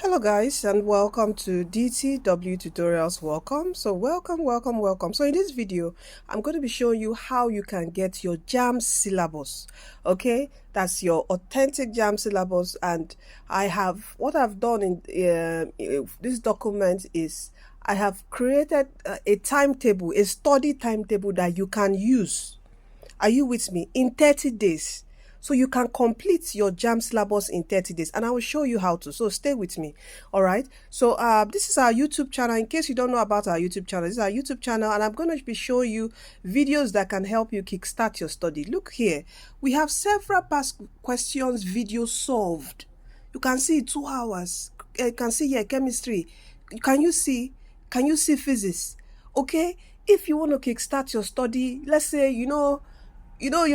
Hello guys and welcome to DTW tutorials. Welcome. So in this video I'm going to be showing you how you can get your JAMB syllabus. Okay, that's your authentic JAMB syllabus. And what I've done in this document is I have created a timetable, a study timetable that you can use. Are you with me? In 30 days. So you can complete your JAMB syllabus in 30 days, and I will show you how to. So stay with me. All right. So this is our YouTube channel. In case you don't know about our YouTube channel, this is our YouTube channel, and I'm going to be showing you videos that can help you kickstart your study. Look here. We have several past questions videos solved. You can see 2 hours. You can see here chemistry. Can you see physics? Okay. If you want to kickstart your study, let's say you're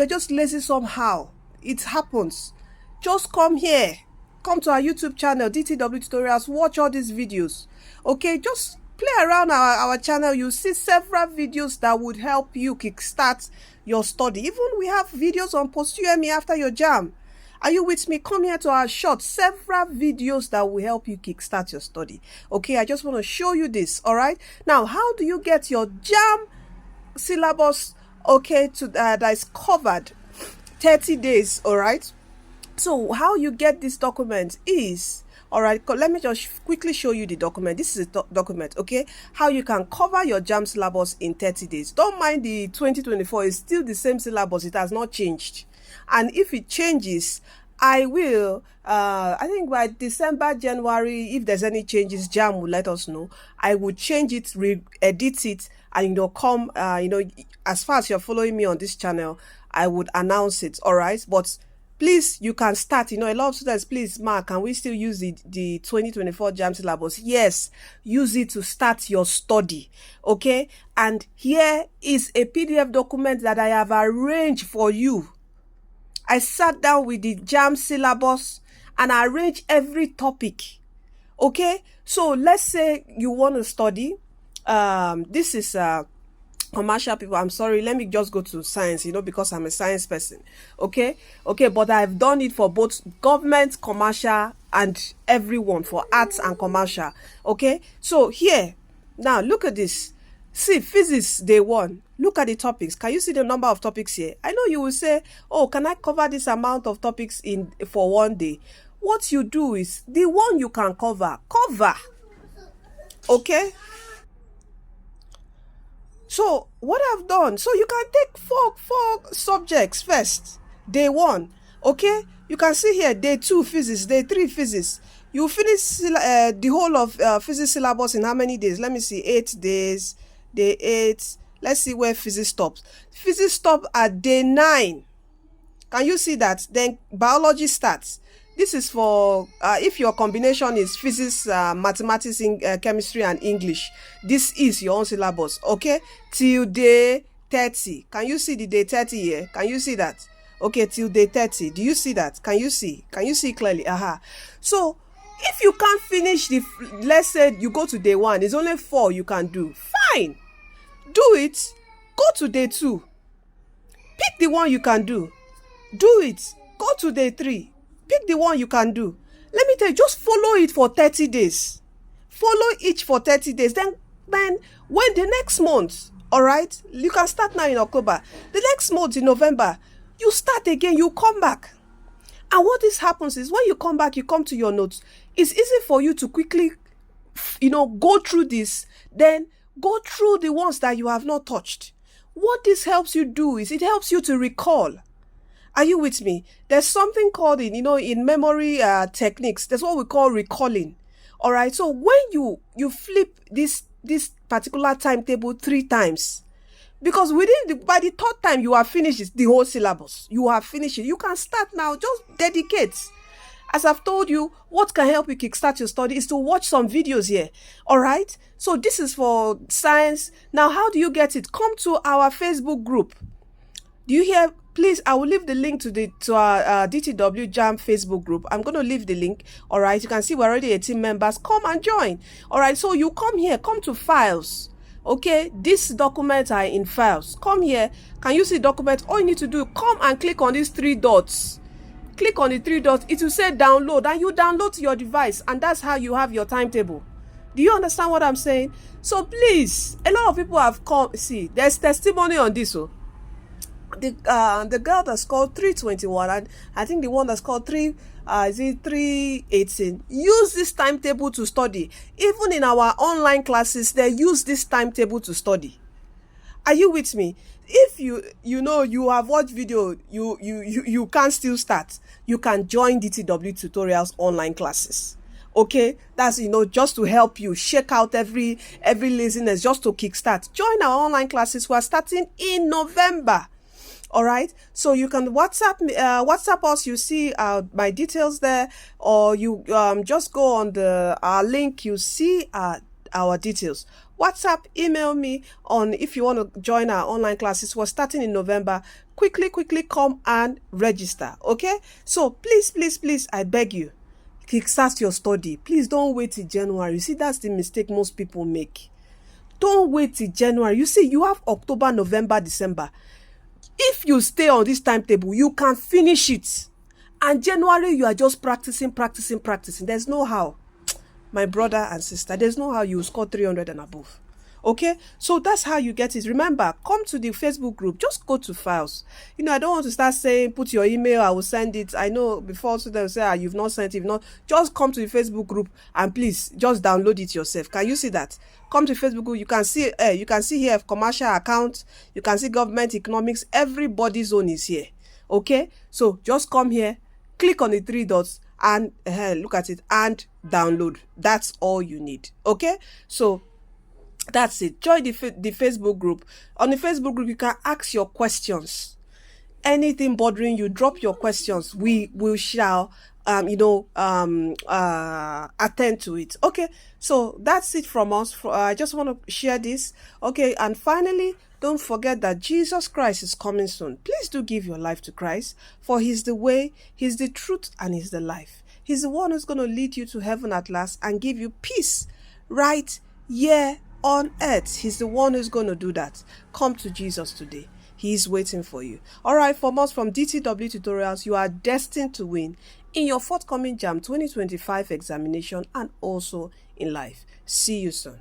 just lazy somehow. It happens. Just come here. Come to our YouTube channel, DTW Tutorials. Watch all these videos. Okay, just play around our channel. You'll see several videos that would help you kickstart your study. Even we have videos on post-UME after your JAMB. Are you with me? Come here to our short. Several videos that will help you kickstart your study. Okay, I just want to show you this. All right. Now, how do you get your JAMB syllabus? Okay, that is covered 30 days. All right, so how you get this document is, all right, let me just quickly show you the document. This is a document, okay, how you can cover your JAMB syllabus in 30 days. Don't mind the 2024 is still the same syllabus. It has not changed, and if it changes, I will I think by December, January, if there's any changes, JAMB will let us know. I will change it, edit it, and come as far as you're following me on this channel, I would announce it. All right, but please, you can start. A lot of students, please, Mark, can we still use the 2024 JAMB syllabus? Yes, use it to start your study. Okay, and here is a PDF document that I have arranged for you. I sat down with the JAMB syllabus and I arranged every topic. Okay, so let's say you want to study. This is commercial people. I'm sorry, let me just go to science, because I'm a science person. Okay, but I've done it for both government, commercial, and everyone, for arts and commercial. Okay, so here, now look at this. See, physics day 1. Look at the topics. Can you see the number of topics here? I know you will say, oh, can I cover this amount of topics for one day? What you do is, the one you can cover. Okay, so what I've done, so you can take four subjects first, day 1. Okay, you can see here, day 2 physics, day 3 physics. You finish the whole of physics syllabus in how many days? Let me see, 8 days. Day 8. Let's see where physics stops. Physics stops at day 9. Can you see that? Then biology starts. This is for if your combination is physics, mathematics, chemistry, and English. This is your own syllabus. Okay, till day 30. Can you see the day 30 here? Can you see that? Okay, till day 30. Do you see that? Can you see? Can you see clearly? So if you can't finish let's say you go to day 1, it's only 4 you can do. Fine, do it. Go to day 2. Pick the one you can do. Do it. Go to day 3. Pick the one you can do. Let me tell you, just follow it for 30 days. Follow each for 30 days. Then when the next month, all right, you can start now in October. The next month in November, you start again, you come back. And what this happens is, when you come back, you come to your notes. It's easy for you to quickly, go through this, then go through the ones that you have not touched. What this helps you do is, it helps you to recall. Are you with me? There's something called in memory techniques. That's what we call recalling. All right. So when you flip this particular timetable 3 times, because by the 3rd time you have finished the whole syllabus, you have finished it. You can start now. Just dedicate. As I've told you, what can help you kickstart your study is to watch some videos here. All right. So this is for science. Now, how do you get it? Come to our Facebook group. Do you hear? Please, I will leave the link to our DTW JAMB Facebook group. I'm going to leave the link. All right. You can see we're already 18 members. Come and join. All right. So you come here. Come to files. Okay. These documents are in files. Come here. Can you see document? All you need to do, come and click on these 3 dots. click on the three dots. It will say download, and you download to your device, and that's how you have your timetable. Do you understand what I'm saying? So please, a lot of people have come. See, there's testimony on this. So the girl that's called 321, and I think the one that's called 318, use this timetable to study. Even in our online classes, they use this timetable to study. Are you with me? If you have watched video, you can still start. You can join DTW tutorials online classes. Okay, that's just to help you shake out every laziness, just to kickstart. Join our online classes. We are starting in November. All right, so you can WhatsApp us. You see my details there, or you just go on our link. You see our details. WhatsApp, email me on if you want to join our online classes. We're starting in November. Quickly come and register. Okay, so please, I beg you, kickstart your study. Please don't wait till January. You see, that's the mistake most people make. Don't wait till January. You see, you have October, November, December. If you stay on this timetable, you can finish it. And January, you are just practicing. There's no how, my brother and sister. There's no how you score 300 and above. Okay, so that's how you get it. Remember, come to the Facebook group. Just go to files. I don't want to start saying put your email, I will send it. I know before students say you've not sent it. Not just come to the Facebook group and please just download it yourself. Can you see that? Come to Facebook group. You can see here commercial account. You can see government, economics. Everybody's own is here. Okay, so just come here, click on the three dots, and look at it and download. That's all you need. Okay, so that's it. Join the Facebook group. On the Facebook group, you can ask your questions. Anything bothering you, drop your questions. We shall attend to it. Okay, so that's it from us. I just want to share this. Okay, and finally, don't forget that Jesus Christ is coming soon. Please do give your life to Christ, for He's the way, He's the truth, and He's the life. He's the one who's going to lead you to heaven at last and give you peace right here on earth. He's the one who's going to do that. Come to Jesus today. He's waiting for you. All right, from us from DTW Tutorials, you are destined to win in your forthcoming JAMB 2025 examination and also in life. See you soon.